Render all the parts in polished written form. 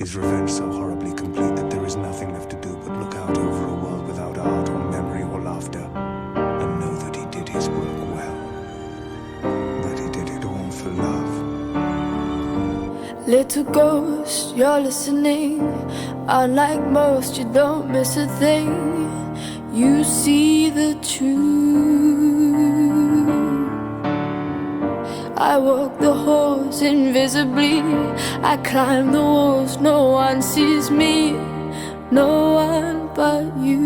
Is revenge so horribly complete that there is nothing left to do but look out over a world without art or memory or laughter, and know that he did his work well, that he did it all for love? Little ghost, you're listening. Unlike most, you don't miss a thing. You see the truth. I walk the halls invisibly. I climb the walls, no one sees me. No one but you.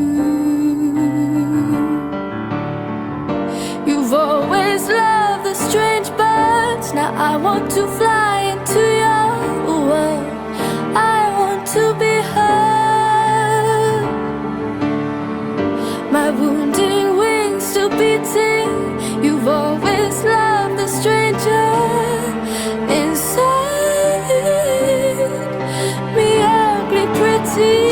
You've always loved the strange birds. Now I want to fly into your world. I want to be heard. My wounded wings still beating. You've always loved the stranger inside me, ugly pretty.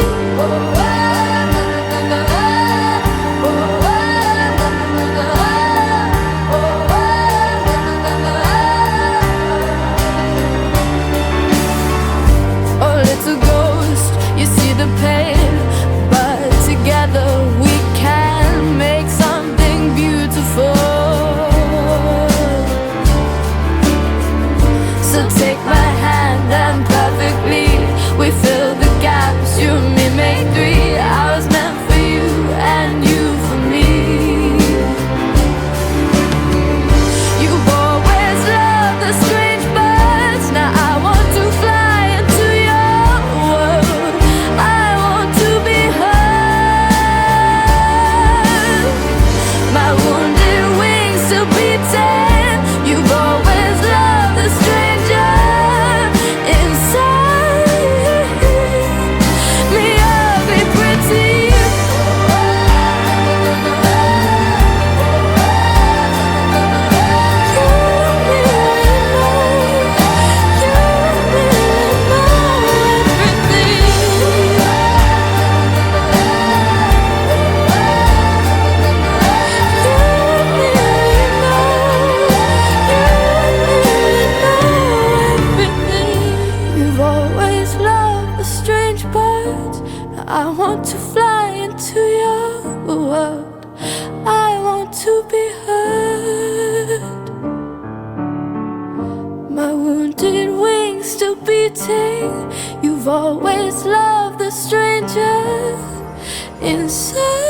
Oh, little ghost, you see the pain, but together we can make something beautiful. So take my hand and perfectly we fill the gaps. You and me make three. I was meant for you and you for me. You've always loved the strange birds. Now I want to fly into your world. I want to be heard. My wounded wings still beating. You've always loved the stranger inside me, ugly pretty. You've always loved the strange birds. Now I want to fly into your world. I want to be heard. My wounded wings still beating. You've always loved the stranger inside.